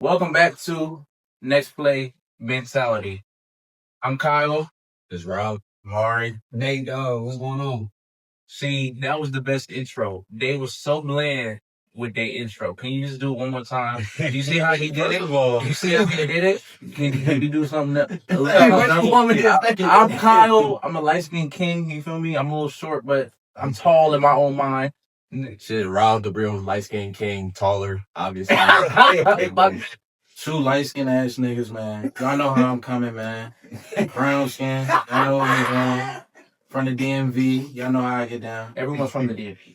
Welcome back to Next Play Mentality. I'm Kyle. This is Rob, Mari, Nate, what's going on? See, that was the best intro. They was so bland with their intro. Can you just do it one more time? Do you see how he did it? First of all, You see how he did it? Can you do something else? Hey, I'm Kyle. I'm a light-skinned king. You feel me? I'm a little short, but I'm tall in my own mind. shit, Rob the real light-skinned king, taller, obviously. Two light-skinned ass niggas, man. Y'all know how I'm coming, man. Brown skin. Y'all know what I'm doing. From the DMV. Y'all know how I get down. Everyone's from the DMV.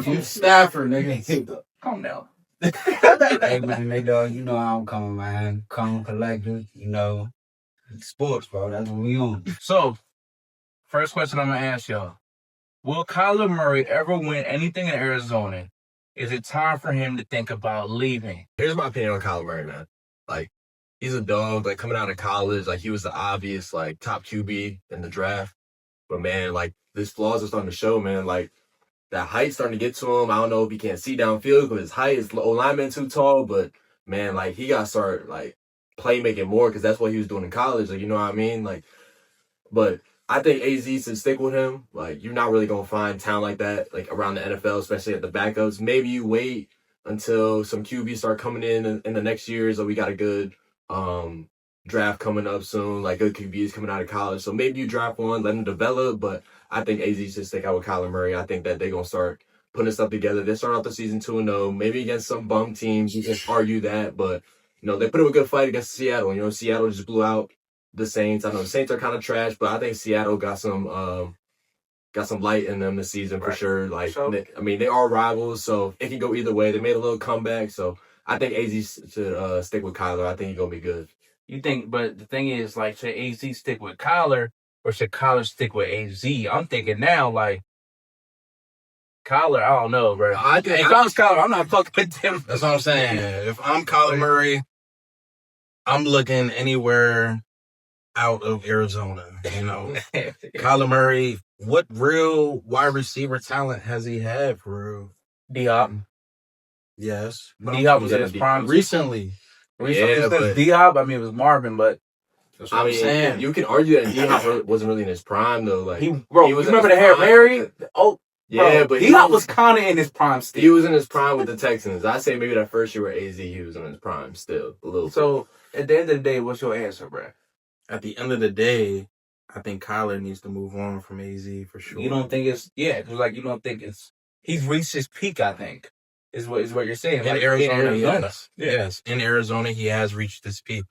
From Stafford, nigga. Calm down. Hey man, Nate, you know how I'm coming, man. Calm, collective, sports, bro. That's what we on. So, first question I'm going to ask y'all. Will Kyler Murray ever win anything in Arizona? Is it time for him to think about leaving? Here's my opinion on Kyler Murray, man. Like, he's a dog. Like, coming out of college, like, he was the obvious, like, top QB in the draft. But, man, like, his flaws are starting to show, man. Like, that height's starting to get to him. I don't know if he can't see downfield because his height is lineman too tall. But, man, like, he got to start, like, playmaking more because that's what he was doing in college. Like, you know what I mean? Like, but I think AZ should stick with him. Like, you're not really going to find talent like that, like, around the NFL, especially at the backups. Maybe you wait until some QBs start coming in the next year. So we got a good draft coming up soon, like good QBs coming out of college. So maybe you draft one, let him develop. But I think AZ should stick out with Kyler Murray. I think that they're going to start putting stuff together. They start off the season 2-0, maybe against some bum teams. You can argue that. But, they put up a good fight against Seattle. Seattle just blew out the Saints. I know the Saints are kind of trash, but I think Seattle got some light in them this season for sure. Like, they are rivals, so it can go either way. They made a little comeback, so I think AZ should stick with Kyler. I think he's gonna be good. You think, but the thing is, like, should AZ stick with Kyler or should Kyler stick with AZ? I'm thinking now, like, Kyler, I don't know, bro. If I was Kyler, I'm not fucking with him. That's what I'm saying. If I'm Kyler Murray, I'm looking anywhere out of Arizona. Kyler Murray, what real wide receiver talent has he had for real? D-Hop. Yes. D-Hop was in his prime. Recently. Yeah, but D-Hop, it was Marvin, but that's what I'm saying. You can argue that D-Hop wasn't really in his prime, though. Like, you remember the Hail Mary? Oh, yeah, but D-Hop was kind of in his prime still. He was in his prime with the Texans. I say maybe that first year with AZ, he was in his prime still, a little. So, at the end of the day, what's your answer, bro? At the end of the day, I think Kyler needs to move on from AZ for sure. You don't think it's you don't think it's he's reached his peak, I think. Is what you're saying. In Arizona, yes. In Arizona, he has reached his peak,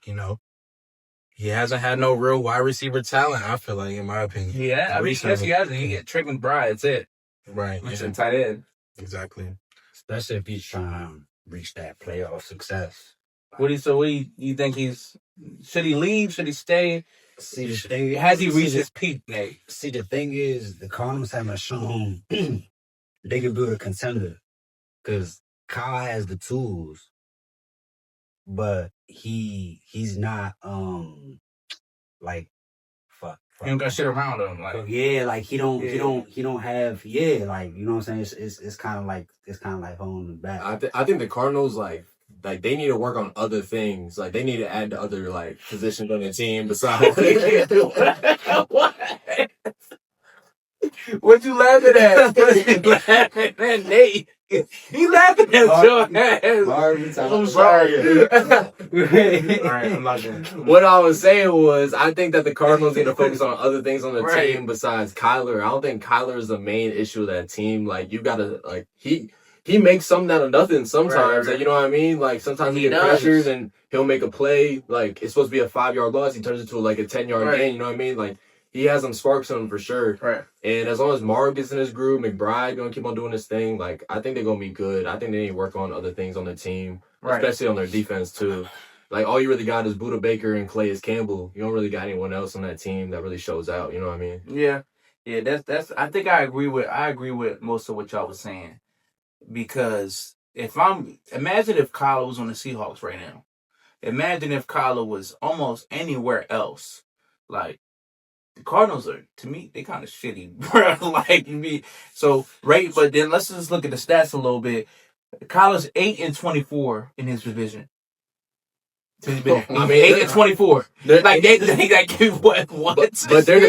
He hasn't had no real wide receiver talent, I feel like, in my opinion. Yeah, I mean, yes, he hasn't. He get Trick McBride, that's it. Right. Which is tight end. Exactly. Especially if he's trying to reach that playoff success. What do you think should he leave? Should he stay? Has he reached his peak, Nate? See, the thing is, the Cardinals haven't shown they can build a contender. Because Kyle has the tools, but he's not fuck. He don't got shit around him, like he don't have like, you know what I'm saying? It's kind of like holding him back. I think the Cardinals like they need to work on other things. Like they need to add to other like positions on the team besides. What? What you laughing at? Nate. He laughing at your ass. I'm sorry. Alright, I'm not doing it. What I was saying was, I think that the Cardinals need to focus on other things on the team besides Kyler. I don't think Kyler is the main issue of that team. Like, you gotta, like, he makes something out of nothing sometimes. Like, you know what I mean? Like, sometimes he gets pressures and he'll make a play. Like, it's supposed to be a 5-yard loss. He turns it to, like, a 10-yard gain. You know what I mean? Like, he has some sparks on him for sure. Right. And as long as Marv gets in his groove, McBride going to keep on doing his thing, like, I think they're going to be good. I think they need to work on other things on the team, especially on their defense, too. Like, all you really got is Buda Baker and Calais Campbell. You don't really got anyone else on that team that really shows out. You know what I mean? Yeah. Yeah, that's I think I agree with most of what y'all was saying. Because imagine if Kyler was on the Seahawks right now. Imagine if Kyler was almost anywhere else. Like, the Cardinals are, to me, they kind of shitty, bro. But then let's just look at the stats a little bit. Kyler's 8-24 in his division. He's been I mean, 8-24. Like what? But their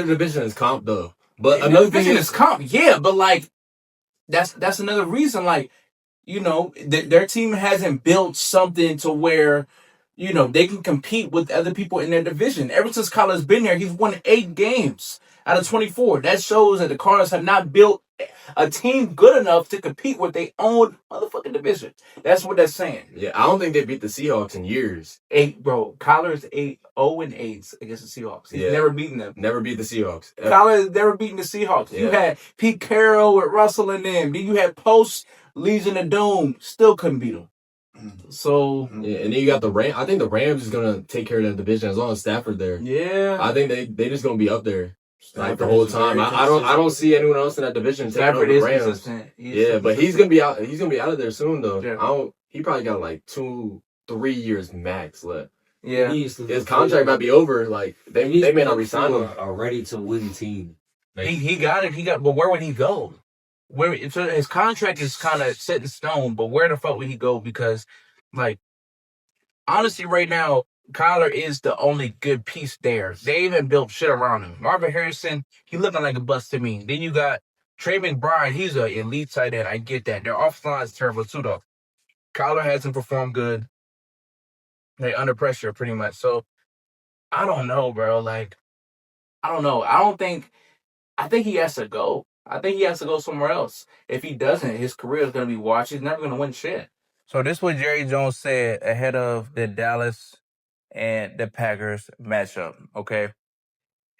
division is comp though. But Their another division thing is comp, yeah, but like that's another reason. Like, their team hasn't built something to where, they can compete with other people in their division. Ever since Kyler's been there, he's won 8 games out of 24. That shows that the Cardinals have not built a team good enough to compete with their own motherfucking division. That's what that's saying. Yeah, I don't think they beat the Seahawks in years. 8, bro. Kyler's 0-8 against the Seahawks. He's never beaten them. Never beat the Seahawks. Kyler has never beaten the Seahawks. Yeah. You had Pete Carroll with Russell and them. Then you had Post, Legion of Doom. Still couldn't beat them. So yeah, and then you got the Rams. I think the Rams is gonna take care of that division as long as Stafford there. Yeah, I think they just gonna be up there like the whole time. I don't see anyone else in that division taking over the Rams. Consistent. But he's gonna be out. He's gonna be out of there soon though. Yeah. He probably got like 2-3 years max left. Yeah, his contract might be over. Like they may not resign him. A ready to win team. He got it. But where would he go? So his contract is kind of set in stone. But where the fuck would he go? Because, like, honestly, right now, Kyler is the only good piece there. They even built shit around him. Marvin Harrison, he looking like a bust to me. Then you got Trey McBride. He's an elite tight end. I get that. Their offensive line is terrible too, though. Kyler hasn't performed good. They under pressure pretty much. So I don't know, bro. Like, I don't know. I think he has to go. I think he has to go somewhere else. If he doesn't, his career is going to be watched. He's never going to win shit. So this is what Jerry Jones said ahead of the Dallas and the Packers matchup, okay?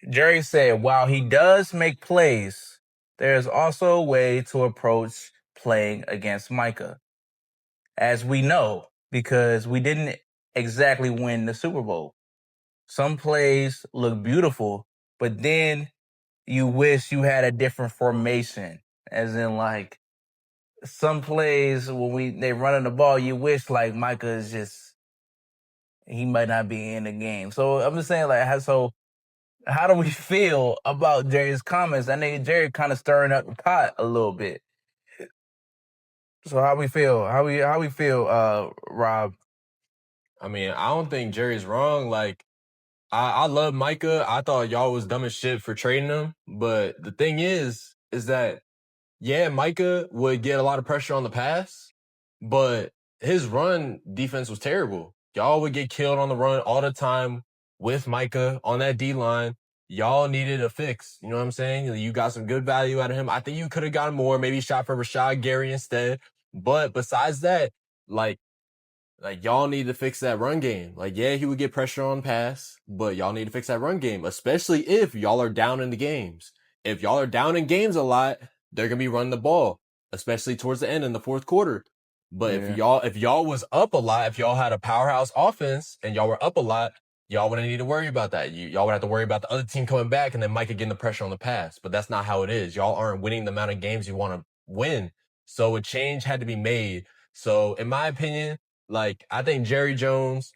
Jerry said, while he does make plays, there is also a way to approach playing against Micah. As we know, because we didn't exactly win the Super Bowl. Some plays look beautiful, but then you wish you had a different formation. As in, like, some plays when they running the ball, you wish like Micah is just, he might not be in the game. So I'm just saying, like, how do we feel about Jerry's comments? I think Jerry kind of stirring up the pot a little bit. So how we feel? How we feel, Rob? I mean, I don't think Jerry's wrong. Like, I love Micah. I thought y'all was dumb as shit for trading him. But the thing is that, yeah, Micah would get a lot of pressure on the pass, but his run defense was terrible. Y'all would get killed on the run all the time with Micah on that D-line. Y'all needed a fix. You know what I'm saying? You got some good value out of him. I think you could have gotten more, maybe shot for Rashad Gary instead. But besides that, like y'all need to fix that run game. Like, yeah, he would get pressure on pass, but y'all need to fix that run game, especially if y'all are down in the games. If y'all are down in games a lot, they're going to be running the ball, especially towards the end in the fourth quarter. But if y'all was up a lot, if y'all had a powerhouse offense and y'all were up a lot, y'all wouldn't need to worry about that. Y'all would have to worry about the other team coming back and then Micah getting the pressure on the pass. But that's not how it is. Y'all aren't winning the amount of games you want to win. So a change had to be made. So in my opinion, like, I think Jerry Jones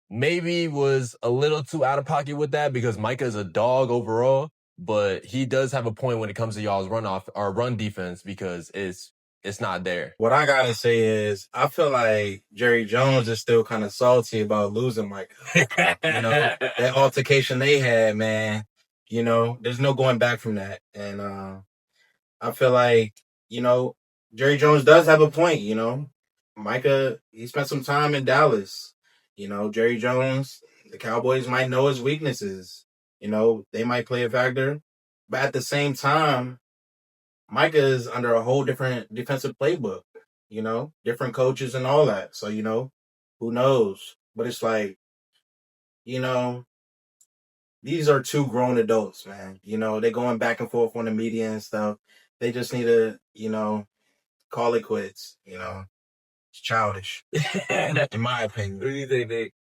maybe was a little too out of pocket with that because Micah is a dog overall, but he does have a point when it comes to y'all's run defense because it's not there. What I gotta say is, I feel like Jerry Jones is still kind of salty about losing Micah. That altercation they had, man. There's no going back from that, and I feel like Jerry Jones does have a point. Micah, he spent some time in Dallas. Jerry Jones, the Cowboys might know his weaknesses. They might play a factor. But at the same time, Micah is under a whole different defensive playbook, different coaches and all that. So, who knows? But it's like, these are 2 grown adults, man. They're going back and forth on the media and stuff. They just need to, call it quits, It's childish, in my opinion. What do you think, Nick?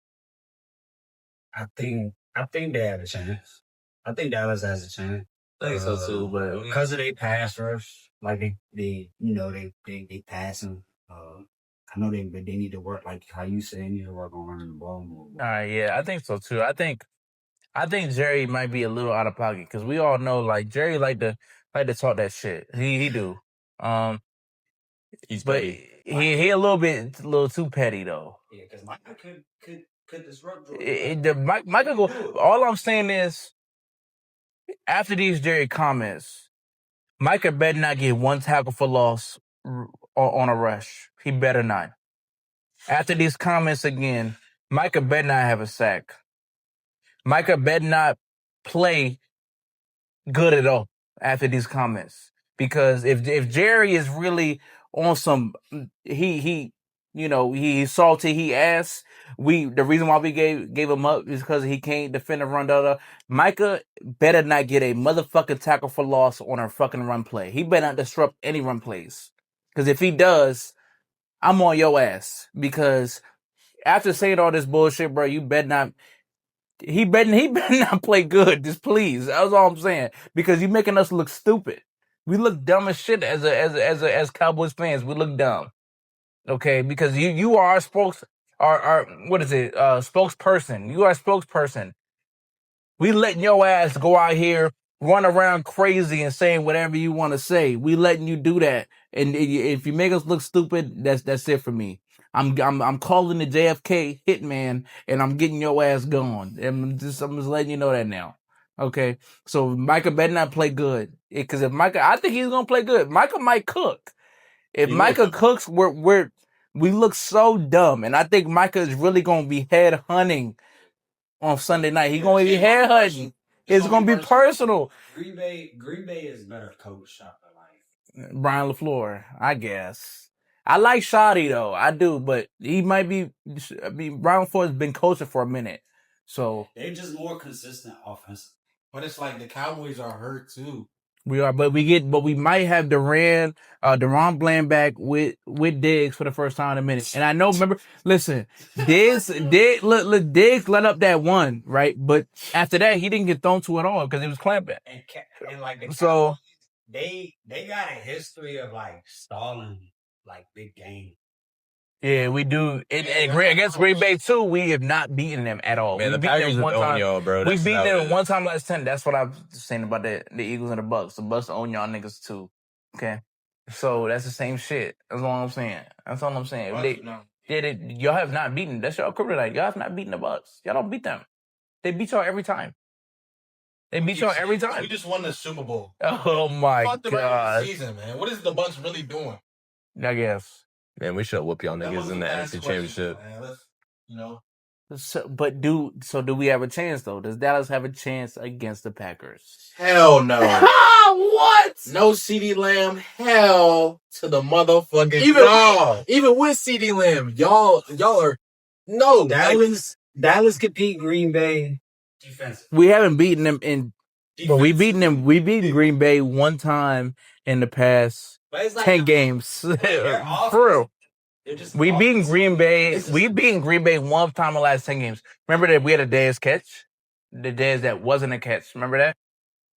I think they have a chance. I think Dallas has a chance. I think so too, but because of their pass rush, like they passing. I know they need to work, like how you say, they need to work on running the ball more. yeah, I think so too. I think Jerry might be a little out of pocket because we all know, like, Jerry like to talk that shit. He do. He's But petty. he a little too petty though. Yeah, because Micah could disrupt Micah go. All I'm saying is, after these Jerry comments, Micah better not get one tackle for loss on a rush. He better not. After these comments again, Micah better not have a sack. Micah better not play good at all after these comments. Because if Jerry is really on some, he's salty, he ass. The reason why we gave him up is because he can't defend a run. Micah better not get a motherfucking tackle for loss on a fucking run play. He better not disrupt any run plays. Because if he does, I'm on your ass. Because after saying all this bullshit, bro, you better not. He better not play good. Just please. That's all I'm saying. Because you making us look stupid. We look dumb as shit as Cowboys fans. We look dumb. Okay, because you are our what is it? Spokesperson. You are a spokesperson. We letting your ass go out here, run around crazy and saying whatever you want to say. We letting you do that. And if you make us look stupid, that's it for me. I'm calling the JFK hitman and I'm getting your ass gone. I'm just letting you know that now. Okay. So Micah better not play good. Because if Micah, I think he's gonna play good. Micah might cook. If Micah cooks, we look so dumb. And I think Micah is really gonna be head hunting on Sunday night. He's gonna be head hunting. It's gonna be personal. Green Bay is better coach. Brian LaFleur, I guess. I like Shoddy though, I do, but he might be. I mean, Brian LaFleur has been coaching for a minute, so they're just more consistent offense. But it's like the Cowboys are hurt too. We are, but we might have Deron Bland back with Diggs for the first time in a minute. And I know, listen, Diggs let up that one, right? But after that, he didn't get thrown to at all because he was clamping. And like the so they got a history of like stalling like big games. Yeah, we do. Against Green Bay too, we have not beaten them at all. Man, we the beat Packers them one time. y'all, bro. We beat them one time last 10. That's what I'm saying about the Eagles and the Bucks. The Bucks own y'all niggas too. Okay, so that's the same shit. That's all I'm saying. That's all I'm saying. Y'all have not beaten. That's y'all kryptonite. Y'all have not beaten the Bucks. Y'all don't beat them. They beat y'all every time. They beat y'all every time. We just won the Super Bowl. Oh my god! Season, man. What is the Bucks really doing? I guess. Man, we should whoop y'all niggas in the NFC Championship. Man, So do we have a chance though? Does Dallas have a chance against the Packers? Hell no. What? No CeeDee Lamb. Hell to the motherfucking Even with CeeDee Lamb, y'all are no. Dallas could beat Green Bay defense. We haven't beaten them but we beaten Green Bay one time in the past 10 games. For real. We beaten Green Bay. We beaten Green Bay one time in the last 10 games. Remember that we had a Dez catch? The Dez that wasn't a catch. Remember that?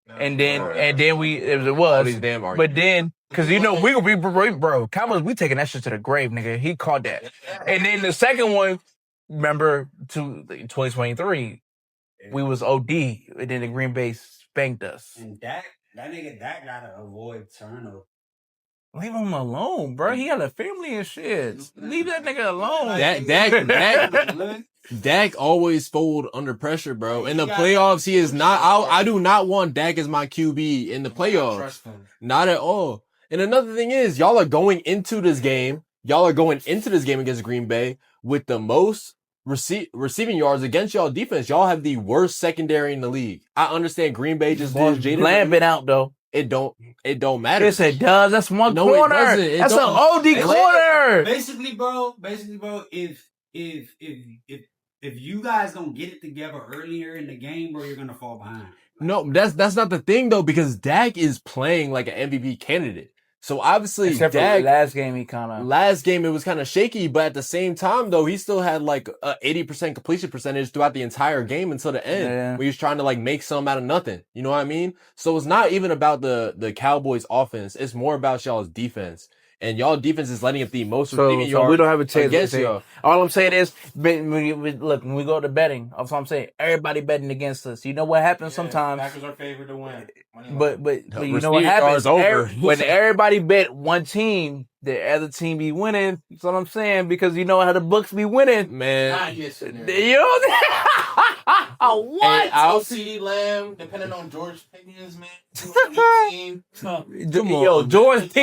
And then it was. But then, because bro, Cowboys, we taking that shit to the grave, nigga. He caught that. And then the second one, remember, 2023, we was OD, and then the Green Bay spanked us. And that nigga gotta avoid turnover. Leave him alone, bro. He got a family and shit. Leave that nigga alone. Dak always fold under pressure, bro. In the playoffs, he is not. I do not want Dak as my QB in the playoffs. Not at all. And another thing is, y'all are going into this game against Green Bay with the most receiving yards against y'all defense. Y'all have the worst secondary in the league. I understand Green Bay just lost Jaden. Bland been out though. It don't matter. Yes, it does. That's one no, corner. It doesn't. That's an OD corner. Basically, bro, if you guys don't get it together earlier in the game, bro, you're gonna fall behind. No, that's not the thing though, because Dak is playing like an MVP candidate. So obviously, Except Dak, for last game it was kind of shaky, but at the same time though, he still had like a 80% completion percentage throughout the entire game until the end. Yeah. Where he was trying to like make something out of nothing. You know what I mean? So it's not even about the Cowboys offense. It's more about y'all's defense. And y'all defense is letting up the most receiving yards. So we don't have a chance against y'all. All I'm saying is, when we go to betting, that's what I'm saying. Everybody betting against us. You know what happens sometimes. Packers are favored to win. But you know what happens? When everybody bet one team, the other team be winning. That's what I'm saying, because you know how the Bucks be winning. Man, You know what? Hey, I'll see Lamb, depending on George Pickens, man. Come on. Yo, George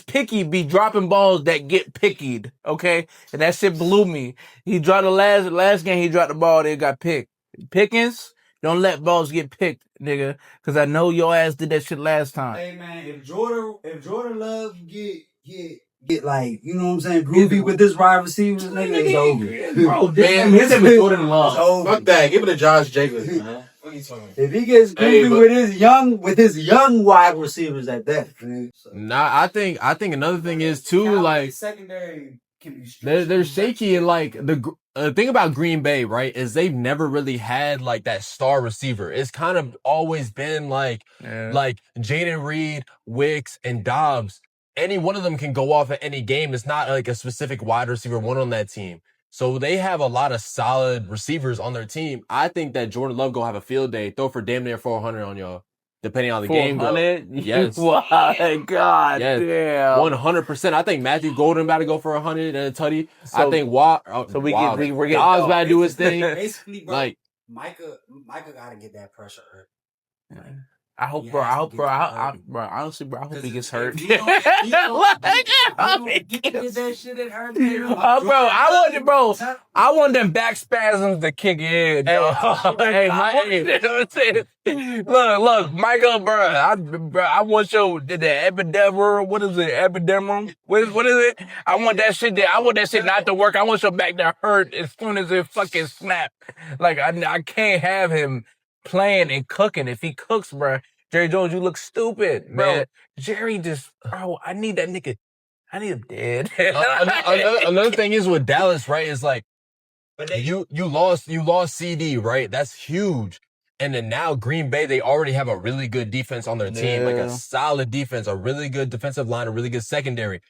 Picky be dropping balls that get pickied, okay? And that shit blew me. He dropped the last game, he dropped the ball, they got picked. Pickens, don't let balls get picked, nigga, because I know your ass did that shit last time. Hey man, if Jordan Love get like, you know what I'm saying, groovy with this wide receivers, nigga, it's over. Bro, damn, his name is Jordan Love. Fuck that. Give it to Josh Jacobs, man. What are you talking about? If he gets groovy with his young wide receivers at that, man. So. Nah, I think another thing is too, like, secondary can be they're shaky, and like the thing about Green Bay, right, is they've never really had like that star receiver. It's kind of always been like Jaden Reed, Wicks, and Dobbs. Any one of them can go off at any game. It's not like a specific wide receiver one on that team. So they have a lot of solid receivers on their team. I think that Jordan Love go have a field day, throw for damn near 400 on y'all, depending on the game goes. 400? Yes. My God, yes. damn. 100%. I think Matthew Golden about to go for 100 and a tutty. I think we're getting Dobbs about to do his thing. Basically, bro, like Micah gotta get that pressure early. Like, I hope, bro, honestly, bro, I hope he gets hurt. Get that shit at her. I want them back spasms to kick in. Look, Michael, bro, I want the epidermal. What is it? Epidermal? What is it? I want that shit not to work. I want your back to hurt as soon as it fucking snap. Like I can't have him playing and cooking. If he cooks, bro, Jerry Jones, you look stupid, bro. Man. Jerry I need that nigga. I need him dead. Another thing is with Dallas, right, is like, you lost CD, right? That's huge. And then now Green Bay, they already have a really good defense on their team, like a solid defense, a really good defensive line, a really good secondary.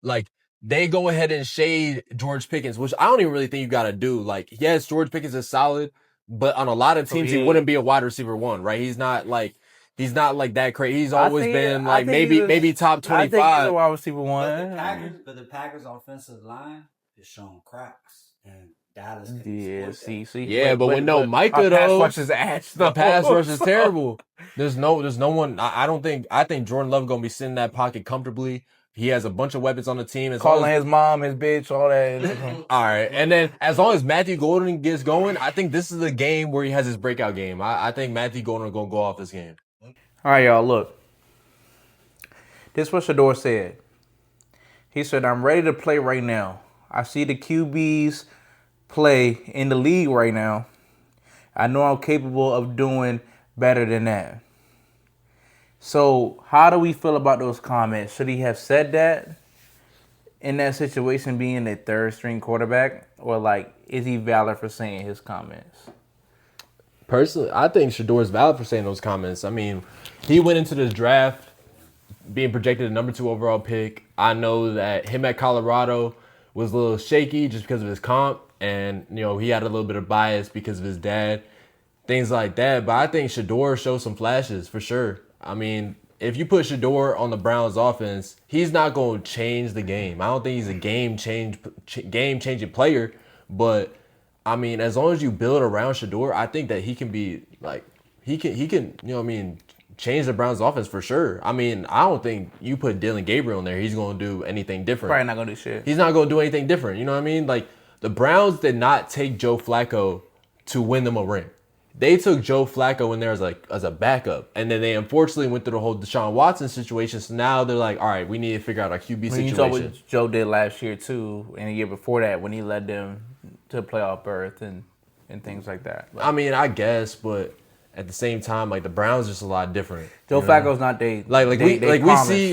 Like, they go ahead and shade George Pickens, which I don't even really think you got to do. Like, yes, George Pickens is solid, but on a lot of teams, he wouldn't be a wide receiver one, right? He's not like that crazy. He's always been like maybe top 25. I think he's a wide receiver one. But the Packers offensive line is showing cracks, and Dallas. But when no Micah though, the pass rush is terrible. There's no one. I think Jordan Love gonna be sitting in that pocket comfortably. He has a bunch of weapons on the team. Calling his mom, his bitch, all that. All right. And then as long as Matthew Golden gets going, I think this is the game where he has his breakout game. I think Matthew Golden is going to go off this game. All right, y'all, look. This is what Shador said. He said, I'm ready to play right now. I see the QBs play in the league right now. I know I'm capable of doing better than that. So how do we feel about those comments? Should he have said that in that situation, being a third string quarterback? Or like, is he valid for saying his comments? Personally, I think Shador is valid for saying those comments. I mean, he went into the draft being projected a number 2 overall pick. I know that him at Colorado was a little shaky just because of his comp. And, you know, he had a little bit of bias because of his dad. Things like that. But I think Shador showed some flashes for sure. I mean, if you put Shador on the Browns offense, he's not going to change the game. I don't think he's a game-changing player. But, I mean, as long as you build around Shador, I think that he can be, like, he can, you know what I mean, change the Browns offense for sure. I mean, I don't think you put Dylan Gabriel in there, he's going to do anything different. Probably not going to do shit. He's not going to do anything different. You know what I mean? Like, the Browns did not take Joe Flacco to win them a ring. They took Joe Flacco in there as a backup. And then they unfortunately went through the whole Deshaun Watson situation. So now they're like, all right, we need to figure out our QB situation. You saw what Joe did last year, too, and the year before that when he led them to playoff berth and things like that. I mean, I guess, but at the same time, like, the Browns are just a lot different. Joe Flacco's not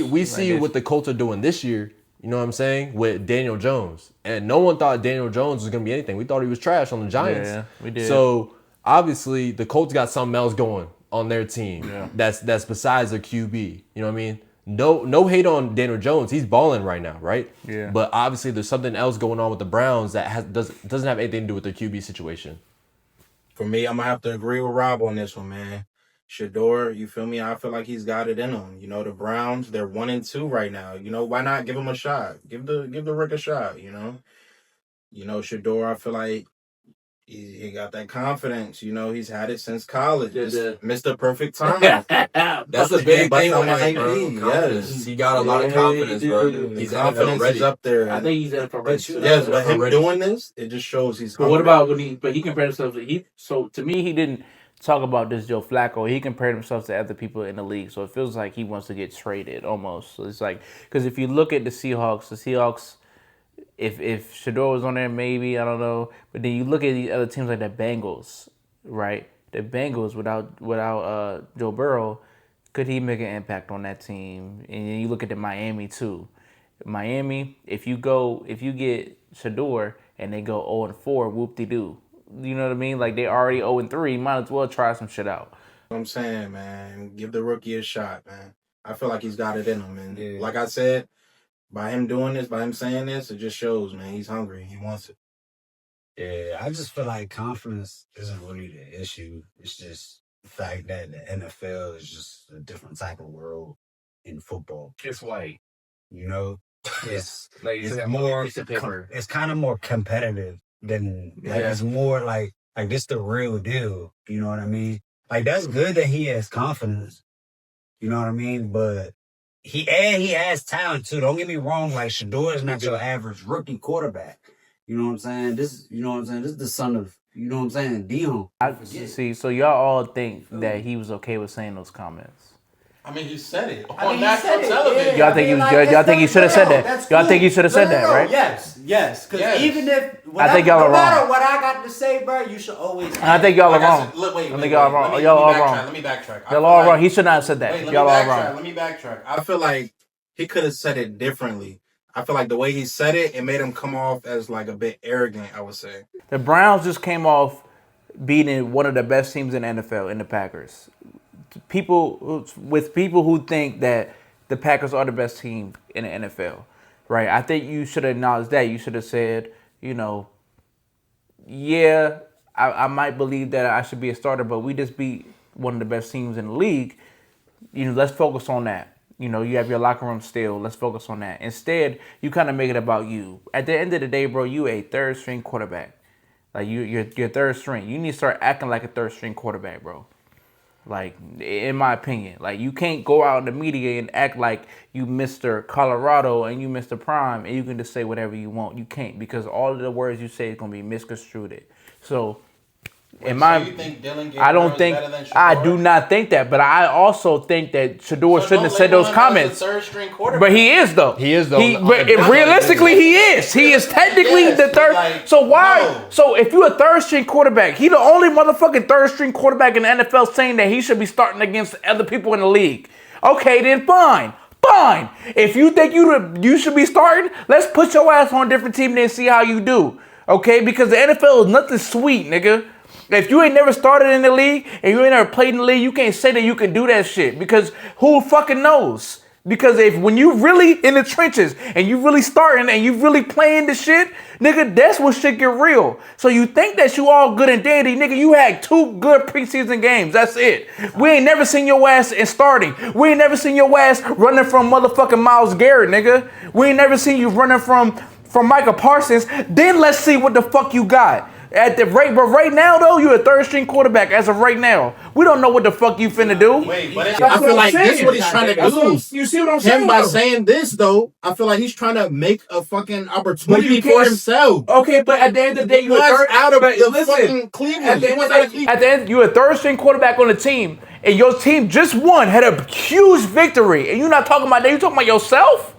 we see what the Colts are doing this year. You know what I'm saying? With Daniel Jones. And no one thought Daniel Jones was going to be anything. We thought he was trash on the Giants. Yeah, we did. So, obviously, the Colts got something else going on their team. Yeah. That's besides their QB. You know what I mean? No hate on Daniel Jones. He's balling right now, right? Yeah. But obviously, there's something else going on with the Browns that doesn't have anything to do with their QB situation. For me, I'm going to have to agree with Rob on this one, man. Shador, you feel me? I feel like he's got it in him. You know, the Browns, they're 1-2 right now. You know, why not give him a shot? Give the Rick a shot, you know? You know, Shador, I feel like he got that confidence. You know, he's had it since college. Mr. Perfect Time. That's the big thing with on him, bro. Yes. He got a lot of confidence, bro. He's confidence ready. is up there. I think he's NFL ready. Yes, but him doing this, it just shows he's. But what about when he? But he compared himself to So to me, he didn't talk about this Joe Flacco. He compared himself to other people in the league. So it feels like he wants to get traded almost. So it's like because if you look at the Seahawks. If Shador was on there, maybe I don't know. But then you look at these other teams like the Bengals, right? The Bengals without Joe Burrow, could he make an impact on that team? And then you look at the Miami too. Miami, if you get Shador and they go 0-4, whoop de doo. You know what I mean? Like they already 0-3, might as well try some shit out. I'm saying, man, give the rookie a shot, man. I feel like he's got it in him, man. Like I said. By him doing this, by him saying this, it just shows, man, he's hungry. He wants it. Yeah, I just feel like confidence isn't really the issue. It's just the fact that the NFL is just a different type of world in football. It's white. You know? It's more piece of paper. It's kind of more competitive than it's more like this the real deal. You know what I mean? Like that's good that he has confidence. You know what I mean? But he has talent too. Don't get me wrong. Like Shador is not your average rookie quarterback. You know what I'm saying? This is the son of, you know what I'm saying, Dion. See, so y'all all think that he was okay with saying those comments. I mean, he said it on national television. Y'all think he was good? Y'all think he should have said that? Y'all think he should have said that, right? Yes. Because even if I think y'all are wrong. No matter what I got to say, bro, you should always. I think y'all are wrong. I think y'all are wrong. Y'all all wrong. Let me backtrack. Y'all all wrong. He should not have said that. Y'all all wrong. Let me backtrack. I feel like he could have said it differently. I feel like the way he said it, it made him come off as like a bit arrogant, I would say. The Browns just came off beating one of the best teams in the NFL in the Packers. People who think that the Packers are the best team in the NFL, right? I think you should acknowledge that. You should have said, you know, yeah, I might believe that I should be a starter, but we just beat one of the best teams in the league. You know, let's focus on that. You know, you have your locker room still. Let's focus on that. Instead, you kind of make it about you. At the end of the day, bro, you a third string quarterback. Like you're third string. You need to start acting like a third string quarterback, bro. Like, in my opinion, like you can't go out in the media and act like you Mr. Colorado and you Mr. Prime and you can just say whatever you want. You can't, because all of the words you say is gonna be misconstrued. So, you think Dylan I don't think I do not think that, but I also think that Shador shouldn't have said those comments. Third string quarterback. But he is though. He is though. But realistically, he is. He is technically the third. Like, so why? No. So if you're a third string quarterback, he the only motherfucking third string quarterback in the NFL saying that he should be starting against other people in the league. Okay, then fine. Fine. If you think you should be starting, let's put your ass on a different team and see how you do. Okay, because the NFL is nothing sweet, nigga. If you ain't never started in the league and you ain't never played in the league, you can't say that you can do that shit, because who fucking knows? Because when you really in the trenches and you really starting and you really playing the shit, nigga, that's when shit get real. So you think that you all good and dandy, nigga, you had 2 good preseason games. That's it. We ain't never seen your ass in starting. We ain't never seen your ass running from motherfucking Myles Garrett, nigga. We ain't never seen you running from Micah Parsons. Then let's see what the fuck you got. At the rate, but right now though, you're a third string quarterback as of right now. We don't know what the fuck you finna do. Wait, but I feel like this is what he's trying to do. You see what I'm saying? Him by saying this though, I feel like he's trying to make a fucking opportunity for himself. Okay, but at the end of the day, you're out of the fucking Cleveland. At the end, you're a third string quarterback on the team, and your team just won, had a huge victory, and you're not talking about that. You're talking about yourself.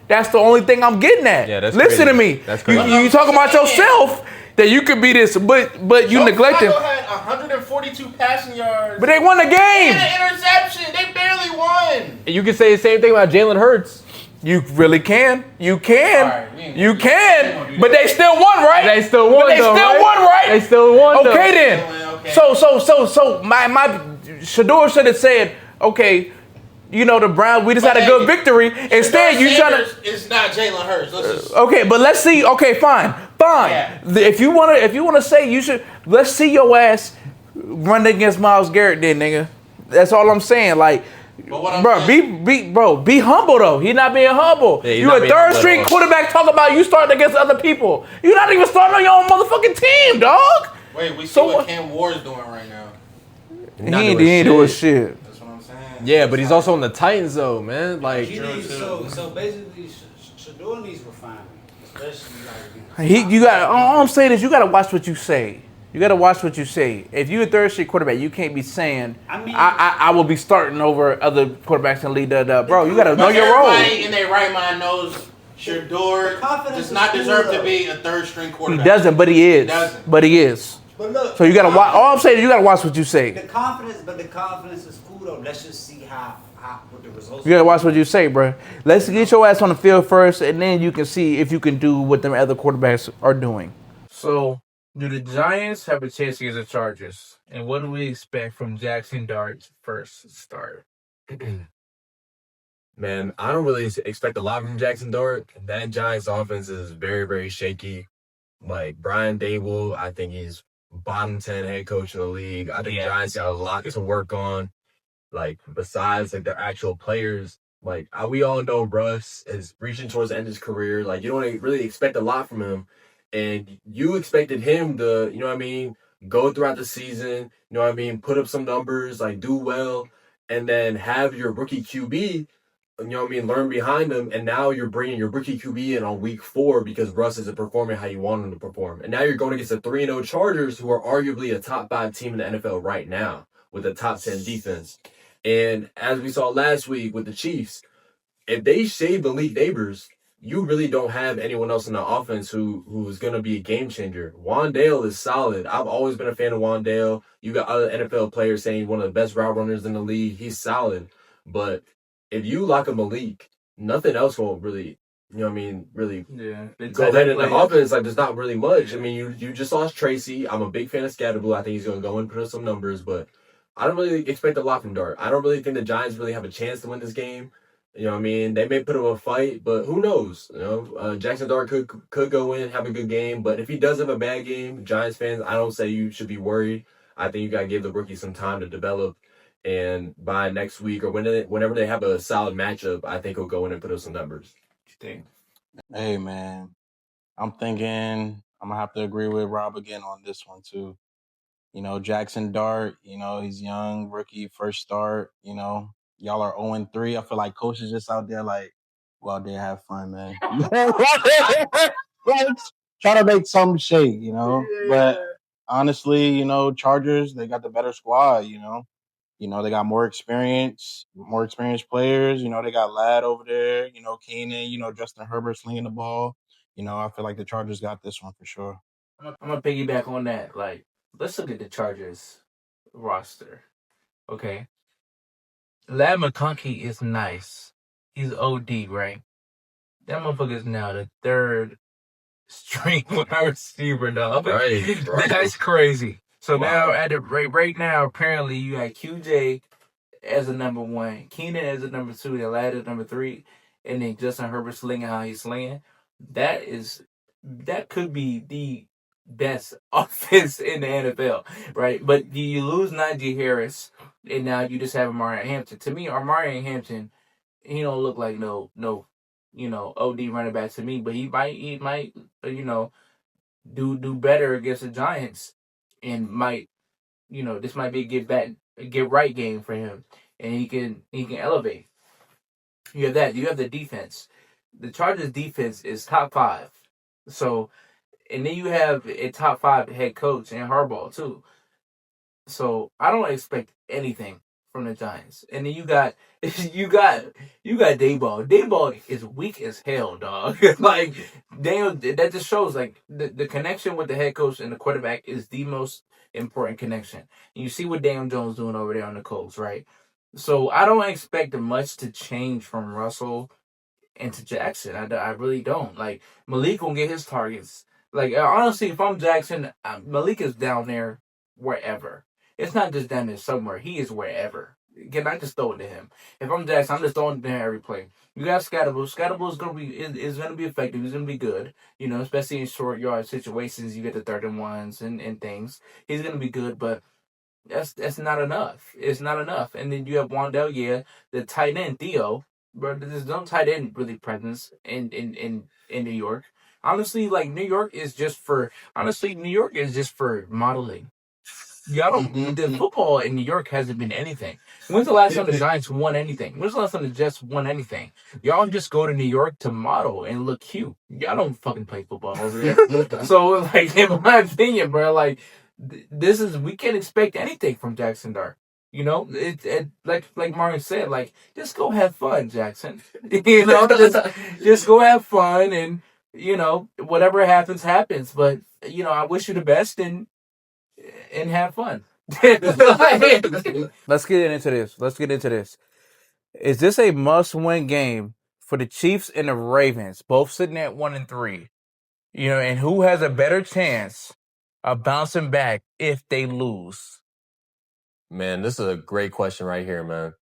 That's the only thing I'm getting at. Yeah, that's Listen crazy. to me. That's crazy. You talking about yourself. That you could be this, but you neglect him. Had 142 passing yards. But they won the game. And an interception. They barely won. You can say the same thing about Jalen Hurts. You really can. You can. Right, you can. But they still won, right? They still won, But they though, still right? won, right? They still won, though. Okay, then. Okay. So my Shador should have said, okay, you know, the Browns, we just had a good victory. Instead, you trying to. It's not Jalen Hurts. Okay, but let's see. Okay, fine. Yeah. If you wanna say you should, let's see your ass run against Myles Garrett, then, nigga. That's all I'm saying. Like, bro, be humble though. He not being humble. Yeah, he's You not a being third humble at string all. quarterback talking about you starting against other people. You not even starting on your own motherfucking team, dog. Wait, we see So what what- Cam Ward's doing right now. He ain't doing shit. That's what I'm saying. Yeah, but he's also on the Titans though, man. Like, He needs, so basically, Shador needs refinement, especially You got. All I'm saying is you got to watch what you say. You got to watch what you say. If you're a third string quarterback, you can't be saying, I will be starting over other quarterbacks in the league. Bro, you got to know But your role. everybody in their right mind knows Shador confidence does is not cool, deserve though. to be a third string He quarterback. doesn't, but he is. doesn't. But he is. But look, So you got to watch. All I'm saying is you got to watch what you say. the confidence is cool though. Let's just see how what the results. You got to watch what you say, bro. Let's get your ass on the field first, and then you can see if you can do what them other quarterbacks are doing. So, do the Giants have a chance against the Chargers? And what do we expect from Jackson Dart's first start? man, I don't really expect a lot from Jackson Dart. That Giants offense is very, very shaky. Like Brian Dable, I think he's bottom 10 head coach in the league. I think Giants got a lot to work on. Like besides like their actual players, like we all know Russ is reaching towards the end of his career. Like you don't really expect a lot from him, and you expected him to, you know what I mean, go throughout the season, you know what I mean, put up some numbers, like do well, and then have your rookie QB, you know what I mean, learn behind him, and now you're bringing your rookie QB in on week 4 because Russ isn't performing how you want him to perform, and now you're going against the 3-0 Chargers, who are arguably a top 5 team in the NFL right now with a top 10 defense. And as we saw last week with the Chiefs, if they shave Malik Neighbors, you really don't have anyone else in the offense who's going to be a game changer. Wandale is solid. I've always been a fan of Wandale. You got other NFL players saying one of the best route runners in the league. He's solid. But if you lock a Malik, nothing else won't really, you know what I mean, really go ahead in the offense. Like, there's not really much. I mean, you just lost Tracy. I'm a big fan of Scatterblue. I think he's going to go and put up some numbers, but I don't really expect a lot from Dart. I don't really think the Giants really have a chance to win this game. You know what I mean? They may put up a fight, but who knows? You know, Jackson Dart could go in, have a good game. But if he does have a bad game, Giants fans, I don't say you should be worried. I think you got to give the rookie some time to develop. And by next week or whenever they have a solid matchup, I think he'll go in and put up some numbers. What you think? Hey man, I'm thinking I'm gonna have to agree with Rob again on this one too. You know, Jackson Dart, you know, he's young, rookie, first start, you know. Y'all are 0-3. I feel like coaches just out there like, go out there, have fun, man. Like, try to make some shake, you know. But honestly, you know, Chargers, they got the better squad, you know. You know, they got more experienced players. You know, they got Ladd over there, you know, Keenan, you know, Justin Herbert slinging the ball. You know, I feel like the Chargers got this one for sure. I'm gonna piggyback on that. Like, let's look at the Chargers roster. Okay, Lad McConkey is nice. He's OD, right? That motherfucker is now the third string wide receiver, dog. Right. That's crazy. So Wow. now at the right now, apparently you got QJ as a number 1, Keenan as a number 2, and Ladd as number 3, and then Justin Herbert slinging how he's slinging. That could be the best offense in the NFL, right? But you lose Najee Harris, and now you just have Amari Hampton. To me, Amari Hampton, he don't look like no, you know, OD running back to me, but he might, you know, do better against the Giants, and might, you know, this might be a get right game for him, and he can elevate. You have that. You have the defense. The Chargers defense is top 5. So, and then you have a top 5 head coach in Harbaugh too. So I don't expect anything from the Giants. And then you got Dayball. Dayball is weak as hell, dog. Like, damn, that just shows like the connection with the head coach and the quarterback is the most important connection. And you see what Daniel Jones doing over there on the Colts, right? So I don't expect much to change from Russell into Jackson. I really don't. Like, Malik gonna get his targets. Like, honestly, if I'm Jackson, Malik is down there wherever. It's not just down there somewhere. He is wherever. Can I just throw it to him? If I'm Jackson, I'm just throwing it to him every play. You got Scatterable. Scatterable is gonna be effective. He's gonna be good. You know, especially in short yard situations. You get the 3rd and 1s and things. He's gonna be good, but That's not enough. It's not enough. And then you have Wandell, the tight end Theo, but there's no tight end really presence in New York. Honestly, like New York is just for modeling. Y'all don't. The football in New York hasn't been anything. When's the last time the Giants won anything? When's the last time the Jets won anything? Y'all just go to New York to model and look cute. Y'all don't fucking play football over there. So, like, in my opinion, bro, like, we can't expect anything from Jackson Dart. You know, like Martin said, like, just go have fun, Jackson. You know, just go have fun, and whatever happens, happens. But I wish you the best, and have fun. Let's get into this. Is this a must-win game for the Chiefs and the Ravens, both sitting at 1-3? And who has a better chance of bouncing back if they lose? Man, this is a great question right here, man.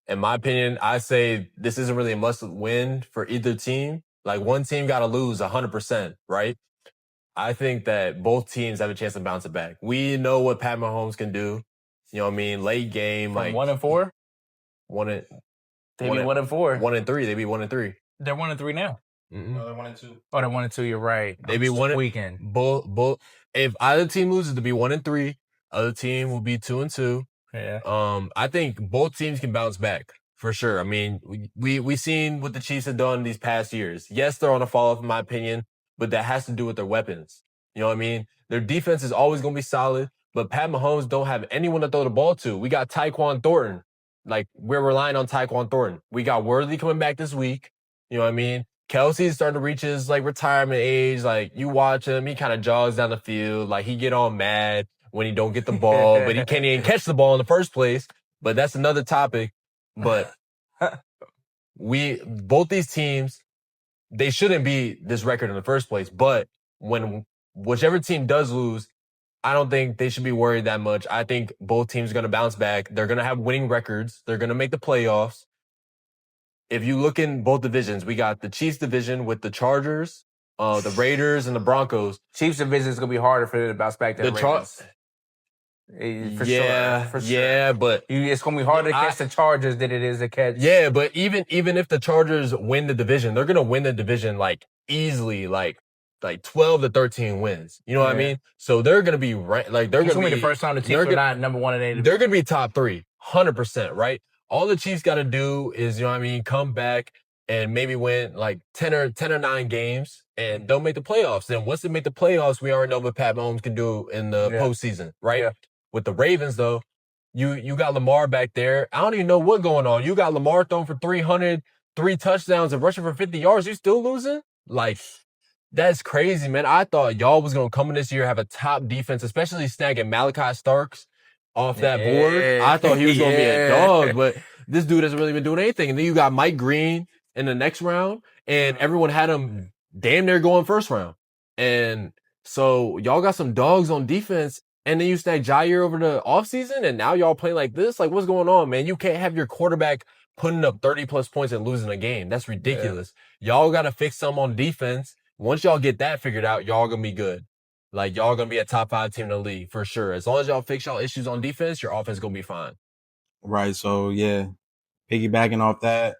In my opinion, I say this isn't really a must win for either team. Like, one team got to lose 100%, right? I think that both teams have a chance of bouncing back. We know what Pat Mahomes can do. You know what I mean? Late game, From like 1-4, one and they be 1-4. 1-3. They be 1-3. They're 1-3 now. No, they're 1-2. Oh, they're 1-2. You're right. They be one weekend. Both. If either team loses, to be 1-3. Other team will be 2-2. Yeah. I think both teams can bounce back for sure. I mean, we seen what the Chiefs have done these past years. Yes, they're on a fall off, in my opinion, but that has to do with their weapons. You know what I mean? Their defense is always going to be solid, but Pat Mahomes don't have anyone to throw the ball to. We got Tyquan Thornton. Like, we're relying on Tyquan Thornton. We got Worthy coming back this week. You know what I mean? Kelsey's starting to reach his, like, retirement age. Like, you watch him, he kind of jogs down the field. Like, he get all mad when he don't get the ball, but he can't even catch the ball in the first place. But that's another topic. But both these teams, they shouldn't be this record in the first place. But when whichever team does lose, I don't think they should be worried that much. I think both teams are going to bounce back. They're going to have winning records. They're going to make the playoffs. If you look in both divisions, we got the Chiefs division with the Chargers, the Raiders, and the Broncos. Chiefs division is going to be harder for them to bounce back than the Ravens. For sure. Yeah, but it's going to be harder to catch the Chargers than it is to catch. Yeah, but even if the Chargers win the division, they're going to win the division like easily, like 12 to 13 wins. You know what I mean? So they're going to be like they're going to be the first time the Chiefs are not number one in any. They're going to be top 3, 100%, right? All the Chiefs got to do is, you know what I mean, come back and maybe win like 10 or 9 games, and they'll make the playoffs. Then once they make the playoffs, we already know what Pat Mahomes can do in the postseason, right? Yeah. With the Ravens, though, you got Lamar back there. I don't even know what's going on. You got Lamar throwing for 300, 3 touchdowns, and rushing for 50 yards. You still losing? Like, that's crazy, man. I thought y'all was going to come in this year, have a top defense, especially snagging Malachi Starks off that board. I thought he was going to be a dog, but this dude hasn't really been doing anything. And then you got Mike Green in the next round, and everyone had him damn near going first round. And so y'all got some dogs on defense, and then you snag Jair over the offseason, and now y'all playing like this? Like, what's going on, man? You can't have your quarterback putting up 30-plus points and losing a game. That's ridiculous. Yeah. Y'all got to fix something on defense. Once y'all get that figured out, y'all going to be good. Like, y'all going to be a top 5 team in the league for sure. As long as y'all fix y'all issues on defense, your offense going to be fine. Right. So, yeah, piggybacking off that,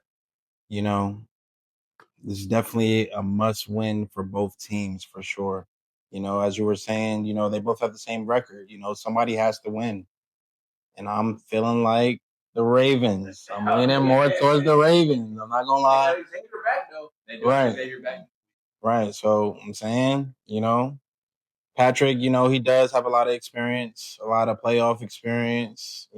this is definitely a must win for both teams for sure. As you were saying, they both have the same record. Somebody has to win. And I'm feeling like the Ravens. I'm leaning more towards the Ravens. I'm not going to lie. Right. Right. So I'm saying, Patrick, he does have a lot of experience, a lot of playoff experience,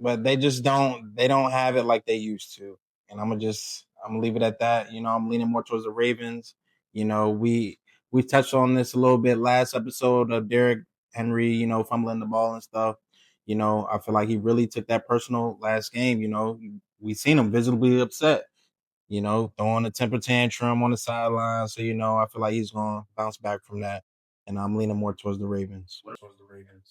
but they don't have it like they used to. And I'm gonna leave it at that. I'm leaning more towards the Ravens. We touched on this a little bit last episode of Derrick Henry, fumbling the ball and stuff. I feel like he really took that personal last game. We seen him visibly upset, throwing a temper tantrum on the sideline. So, I feel like he's going to bounce back from that. And I'm leaning more towards the Ravens.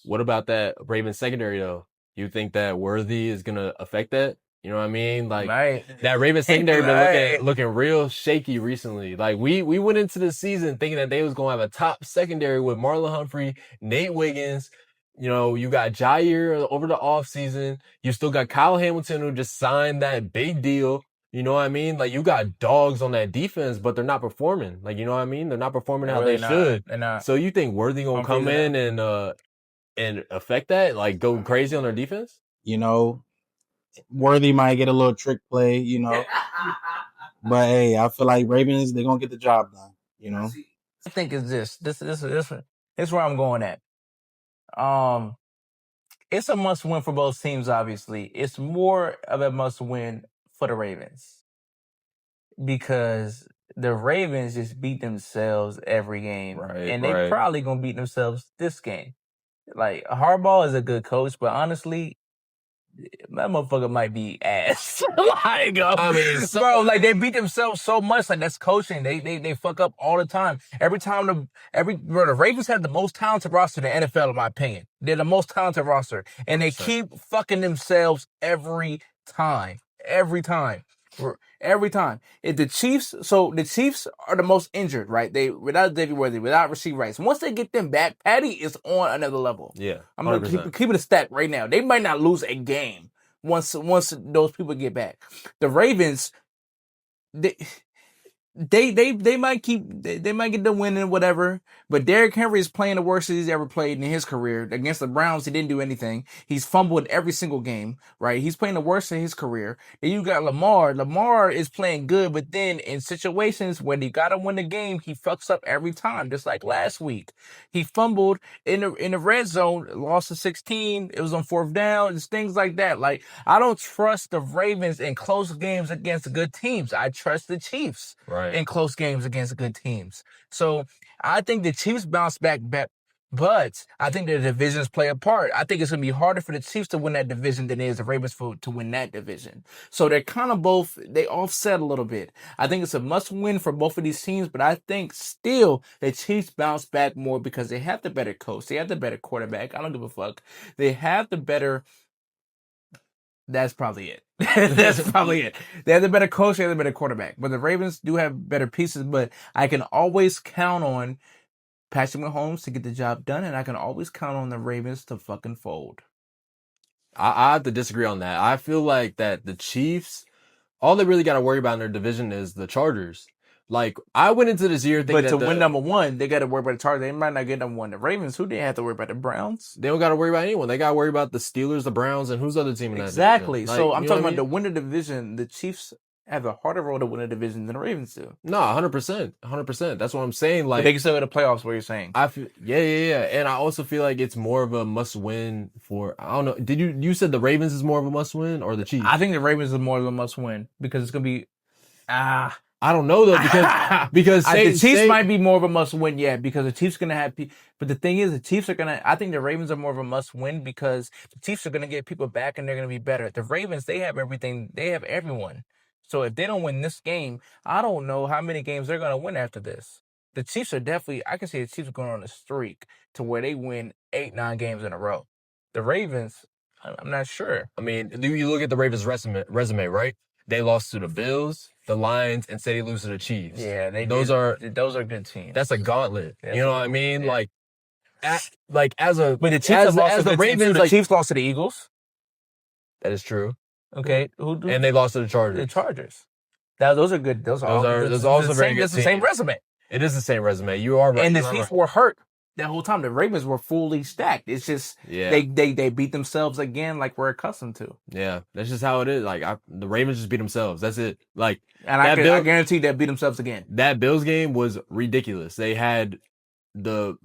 What about that Ravens secondary, though? You think that Worthy is going to affect that? You know what I mean? Like Right. that Ravens secondary Right. been looking real shaky recently. Like we went into the season thinking that they was gonna have a top secondary with Marlon Humphrey, Nate Wiggins. You know, you got Jair over the offseason. You still got Kyle Hamilton who just signed that big deal. You know what I mean? Like you got dogs on that defense, but they're not performing. Like, you know what I mean? They're not performing how they should. They're not. So you think Worthy gonna Humphreys come in and affect that? Like go crazy on their defense? You know, Worthy might get a little trick play, you know. But hey, I feel like Ravens, they're gonna get the job done, you know. I think is this is where I'm going at. It's a must win for both teams, obviously. It's more of a must win for the Ravens because the Ravens just beat themselves every game. Right, and they right. probably going to beat themselves this game. Like, Harbaugh is a good coach, but honestly, that motherfucker might be ass. Like, I mean, bro, like they beat themselves so much. Like that's coaching. They fuck up all the time. Every time the Ravens have the most talented roster in the NFL, in my opinion. They're the most talented roster, and they keep fucking themselves every time. Every time. Every time. If the Chiefs are the most injured, right? They without David Worthy, without Rasheed Rice. Once they get them back, Patty is on another level. Yeah, I'm gonna keep it a stat right now. They might not lose a game once those people get back. The Ravens, they might they might get the win and whatever, but Derrick Henry is playing the worst he's ever played in his career. Against the Browns, he didn't do anything. He's fumbled every single game, right? He's playing the worst in his career. Then you got Lamar. Lamar is playing good, but then in situations when he gotta win the game, he fucks up every time, just like last week. He fumbled in the red zone, lost to 16. It was on 4th down, it's things like that. Like, I don't trust the Ravens in close games against good teams. I trust the Chiefs in close games against good teams. So I think the Chiefs bounce back, but I think the divisions play a part. I think it's going to be harder for the Chiefs to win that division than it is the Ravens to win that division. So they're kind of they offset a little bit. I think it's a must win for both of these teams, but I think still the Chiefs bounce back more because they have the better coach. They have the better quarterback. I don't give a fuck. They have the better... That's probably it. That's probably it. They have the better coach, they have the better quarterback. But the Ravens do have better pieces, but I can always count on Patrick Mahomes to get the job done, and I can always count on the Ravens to fucking fold. I have to disagree on that. I feel like that the Chiefs, all they really got to worry about in their division is the Chargers. Like, I went into this year thinking but to win number one, they got to worry about the Chargers. They might not get number one. The Ravens, who they have to worry about? The Browns? They don't got to worry about anyone. They got to worry about the Steelers, the Browns, and who's the other team in that Exactly. division. So I'm talking about to win the division. The Chiefs have a harder road to win a division than the Ravens do. No, 100%. 100%. That's what I'm saying. Like, but they can still go to the playoffs, what you're saying. I feel, yeah. And I also feel like it's more of a must win for, I don't know. Did you said the Ravens is more of a must win or the Chiefs? I think the Ravens is more of a must win because it's going to be, I don't know though because the Chiefs might be more of a must win, yeah, because the Chiefs are gonna have. But the thing is, the Chiefs are gonna. I think the Ravens are more of a must win because the Chiefs are gonna get people back and they're gonna be better. The Ravens, they have everything. They have everyone. So if they don't win this game, I don't know how many games they're gonna win after this. The Chiefs are definitely. I can see the Chiefs going on a streak to where they win 8-9 games in a row. The Ravens, I'm not sure. I mean, you look at the Ravens' resume, right? They lost to the Bills, the Lions, and say they lose to the Chiefs. Yeah, those are good teams. That's a gauntlet. You know what I mean? Yeah. But the Chiefs as the Ravens, the Chiefs lost to the Eagles. That is true. Okay, and they lost to the Chargers. The Chargers. Those are good. Those are also very good. It's the same resume. It is the same resume. You are right. And the Chiefs were hurt that whole time. The Ravens were fully stacked. It's just they beat themselves again, like we're accustomed to. Yeah, that's just how it is. Like the Ravens just beat themselves. That's it. Like, and I guarantee they beat themselves again. That Bills game was ridiculous. They had what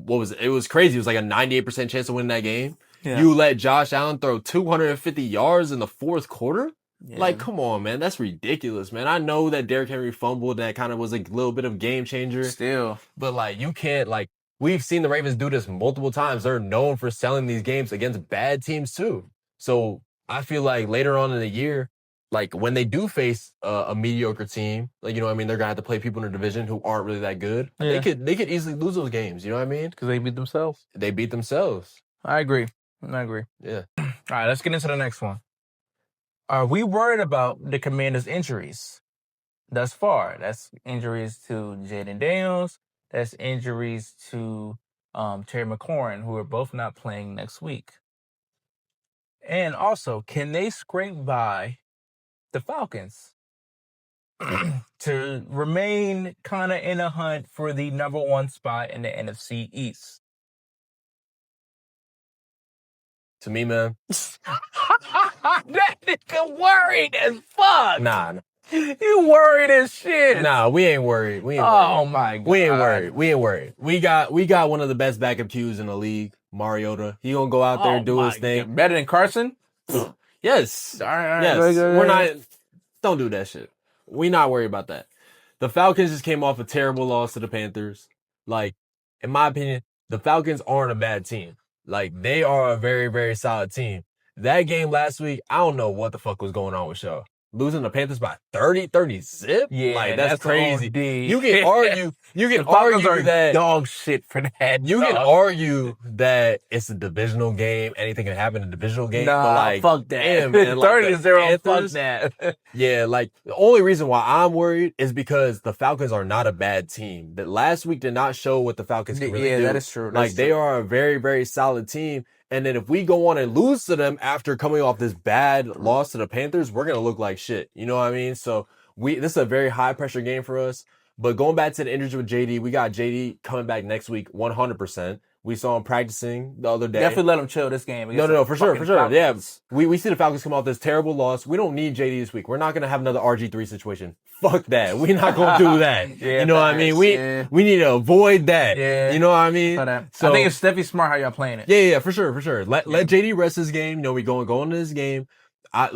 was it? It was crazy. It was like a 98% chance of winning that game. Yeah. You let Josh Allen throw 250 yards in the fourth quarter. Yeah. Like, come on, man. That's ridiculous, man. I know that Derrick Henry fumbled. That kind of was a little bit of game changer. Still. But, like, you can't, like, we've seen the Ravens do this multiple times. They're known for selling these games against bad teams, too. So, I feel like later on in the year, like, when they do face a mediocre team, like, you know what I mean? They're going to have to play people in their division who aren't really that good. Yeah. They could easily lose those games. You know what I mean? Because they beat themselves. They beat themselves. I agree. Yeah. All right, let's get into the next one. Are we worried about the Commanders' injuries thus far? That's injuries to Jaden Daniels. That's injuries to Terry McLaurin, who are both not playing next week. And also, can they scrape by the Falcons to remain kind of in a hunt for the number 1 spot in the NFC East? To me, man. That nigga worried as fuck. Nah. You worried as shit. Nah, we ain't worried. Oh my god. We ain't worried. We got one of the best backup Qs in the league, Mariota. He gonna go out there and do his thing. God. Better than Carson? Yes. All right. Yes. We're not. Don't do that shit. We not worried about that. The Falcons just came off a terrible loss to the Panthers. Like, in my opinion, the Falcons aren't a bad team. Like, they are a very, very solid team. That game last week, I don't know what the fuck was going on with y'all. Losing the Panthers by 30 zip? Yeah, like, that's crazy. OD. You can argue that dog shit for that. you can argue that it's a divisional game. Anything can happen in a divisional game. Nah, but like, fuck that. damn, man, like 30-0, fuck that. Yeah, like the only reason why I'm worried is because the Falcons are not a bad team. That last week did not show what the Falcons can really do. That is true. They are a very, very solid team. And then if we go on and lose to them after coming off this bad loss to the Panthers, we're gonna look like shit. You know what I mean? So this is a very high pressure game for us. But going back to the injuries with JD, we got JD coming back next week 100%. We saw him practicing the other day. Definitely let him chill this game. No, for sure. Falcons. Yeah, we see the Falcons come off this terrible loss. We don't need JD this week. We're not gonna have another RG3 situation. Fuck that. We're not gonna do that. Yeah, you know what I mean? We need to avoid that. Yeah. You know what I mean? So, I think it's definitely smart how y'all playing it. Yeah, for sure. Let JD rest his game. You know, we go into this game. I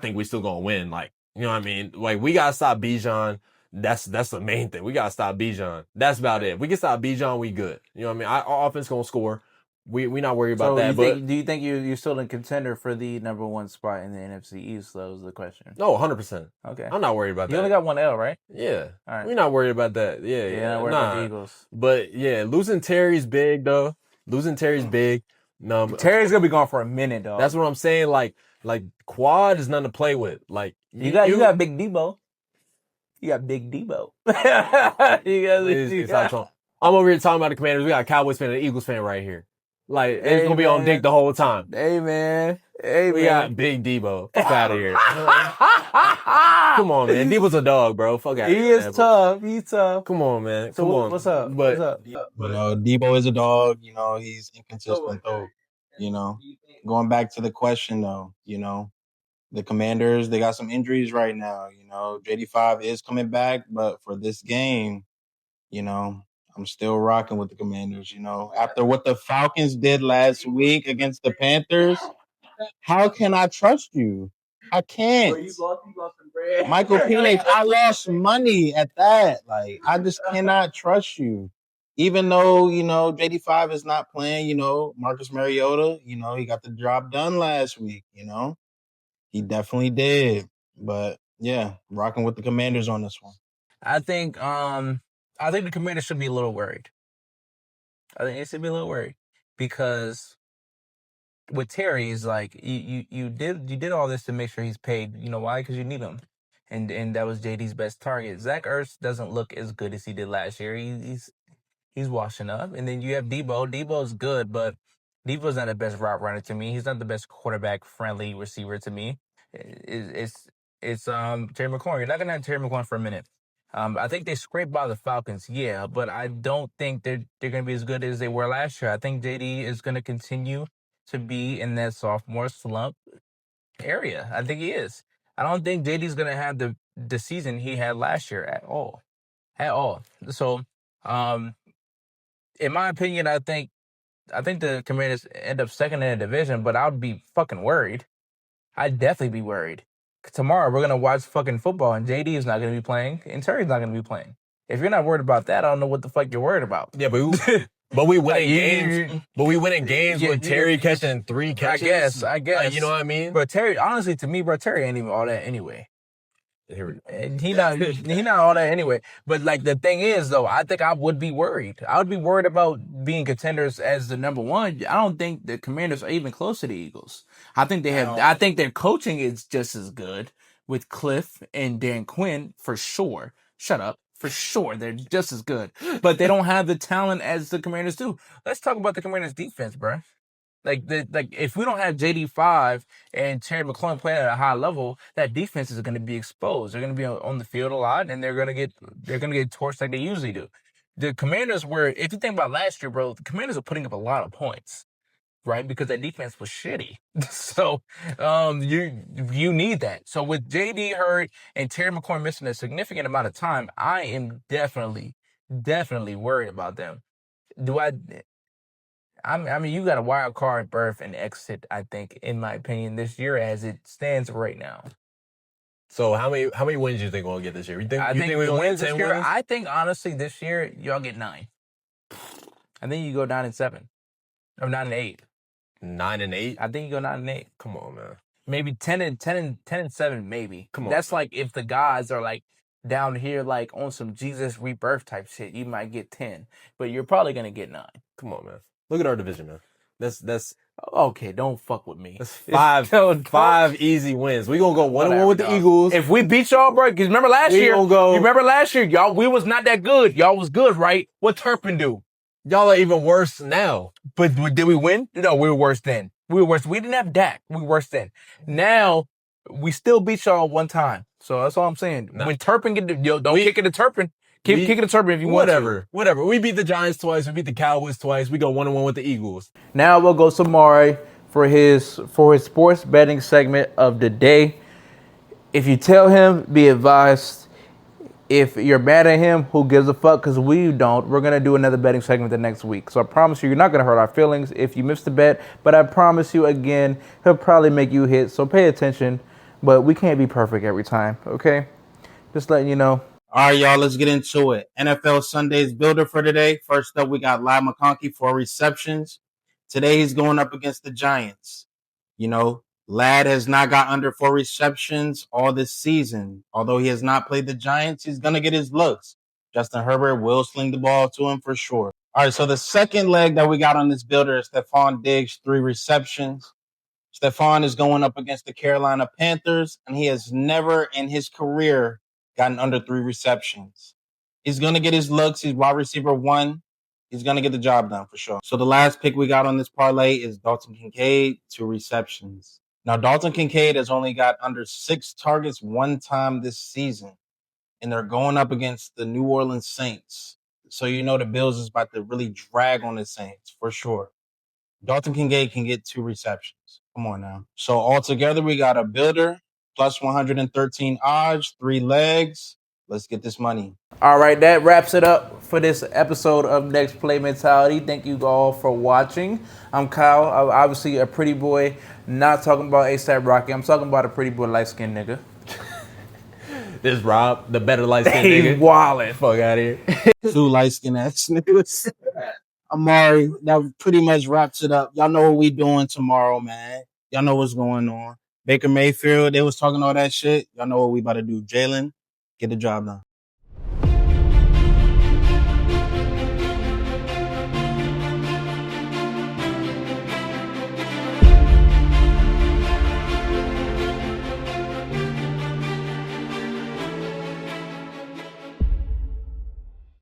think we still gonna win. Like, you know what I mean? Like, we gotta stop Bijan. That's the main thing. We gotta stop Bijan. That's about it. If we can stop Bijan, we good. You know what I mean? Our offense gonna score. We not worried about that. Do you think you're still a contender for the number 1 spot in the NFC East? That was the question. No, 100%. Okay. I'm not worried about that. You only got 1 L, right? Yeah. All right. We're not worried about that. Yeah. Not worried about the Eagles. But yeah, losing Terry's big though. No, Terry's gonna be gone for a minute, dog. That's what I'm saying. Like Quad is nothing to play with. Like you got Big Debo. You got Big Debo. I'm over here talking about the Commanders. We got a Cowboys fan and an Eagles fan right here. Like, it's gonna be on Dick the whole time. Hey, man. We got Big Debo. Fuck out of here. Come on, man. Debo's a dog, bro. Fuck out of here. He is tough. He's tough. Come on, man. So Come on. what's up? But, what's up? You know, Debo is a dog. You know, he's inconsistent though. You know, going back to the question though, you know, the Commanders, they got some injuries right now. You know, JD5 is coming back, but for this game, you know, I'm still rocking with the Commanders. You know, after what the Falcons did last week against the Panthers, how can I trust you? I can't. You lost some bread. Michael Penix, I lost money at that. Like, I just cannot trust you. Even though, you know, JD5 is not playing, you know, Marcus Mariota, you know, he got the job done last week, you know. He definitely did. But, yeah, rocking with the Commanders on this one. I think the Commanders should be a little worried. I think they should be a little worried because with Terry, is like you did all this to make sure he's paid. You know why? Because you need him, and that was JD's best target. Zach Ertz doesn't look as good as he did last year. He's washing up, and then you have Debo. Debo's good, but Debo's not the best route runner to me. He's not the best quarterback friendly receiver to me. It's Terry McLaurin. You're not gonna have Terry McLaurin for a minute. I think they scraped by the Falcons, yeah, but I don't think they're going to be as good as they were last year. I think JD is going to continue to be in that sophomore slump area. I think he is. I don't think JD's going to have the season he had last year at all. So, in my opinion, I think the Commanders end up second in the division, but I would be fucking worried. I'd definitely be worried. Tomorrow we're gonna watch fucking football, and JD is not gonna be playing, and Terry's not gonna be playing. If you're not worried about that, I don't know what the fuck you're worried about. Yeah, but we winning games. But we winning games with Terry catching 3 catches. I guess. You know what I mean? But Terry, honestly, to me, bro, Terry ain't even all that anyway. And he not all that anyway. But like the thing is though, I think I would be worried. I would be worried about being contenders as the number one. I don't think the Commanders are even close to the Eagles. I think I think their coaching is just as good with Cliff and Dan Quinn for sure. Shut up. For sure, they're just as good, but they don't have the talent as the Commanders do. Let's talk about the Commanders' defense, bro. Like if we don't have JD5 and Terry McLaurin playing at a high level, that defense is going to be exposed. They're going to be on the field a lot, and they're going to get torched like they usually do. The Commanders were, if you think about last year, bro, the Commanders are putting up a lot of points, right? Because that defense was shitty. So you need that. So with JD hurt and Terry McLaurin missing a significant amount of time, I am definitely worried about them. I mean, you got a wild card berth and exit, I think, in my opinion, this year as it stands right now. So how many wins do you think we'll get this year? You think we win 10 year, wins? I think honestly this year y'all get 9. I think you go 9-7. Or 9-8. 9-8? I think you go 9-8. Come on, man. Maybe 10-7, maybe. Come on. That's like if the guys are like down here like on some Jesus rebirth type shit, you might get 10. But you're probably gonna get 9. Come on, man. Look at our division, man. That's okay. Don't fuck with me. That's five easy wins. We gonna go 1-1 with the Eagles. If we beat y'all, bro, because remember last year, y'all, we was not that good. Y'all was good, right? What Turpin do? Y'all are even worse now. But did we win? No, we were worse then. We were worse. We didn't have Dak. We were worse then. Now we still beat y'all one time. So that's all I'm saying. Nah. When Turpin don't kick it to Turpin. Keep kicking the Turpin if you want to. Whatever. We beat the Giants twice. We beat the Cowboys twice. We go 1-1 with the Eagles. Now we'll go to Mari for his sports betting segment of the day. If you tell him, be advised. If you're mad at him, who gives a fuck? Because we don't. We're going to do another betting segment the next week. So I promise you're not going to hurt our feelings if you miss the bet. But I promise you again, he'll probably make you hit. So pay attention. But we can't be perfect every time, okay? Just letting you know. All right, y'all, let's get into it. NFL Sunday's builder for today. First up, we got Lyle McConkey, 4 receptions. Today, he's going up against the Giants. You know, Ladd has not got under 4 receptions all this season. Although he has not played the Giants, he's going to get his looks. Justin Herbert will sling the ball to him for sure. All right, so the second leg that we got on this builder is Stephon Diggs, 3 receptions. Stephon is going up against the Carolina Panthers, and he has never in his career gotten under 3 receptions. He's going to get his looks. He's wide receiver 1. He's going to get the job done for sure. So the last pick we got on this parlay is Dalton Kincaid, 2 receptions. Now, Dalton Kincaid has only got under 6 targets one time this season, and they're going up against the New Orleans Saints. So you know the Bills is about to really drag on the Saints for sure. Dalton Kincaid can get 2 receptions. Come on now. So altogether, we got a builder, plus 113 odds, 3 legs. Let's get this money. All right, that wraps it up for this episode of Next Play Mentality. Thank you all for watching. I'm Kyle, obviously a pretty boy, not talking about A$AP Rocky. I'm talking about a pretty boy light-skinned nigga. This Rob, the better light-skinned nigga. He's wildin'. Fuck out of here. 2 light-skinned ass niggas. Amari, that pretty much wraps it up. Y'all know what we doing tomorrow, man. Y'all know what's going on. Baker Mayfield, they was talking all that shit. Y'all know what we about to do. Jalen, get the job done.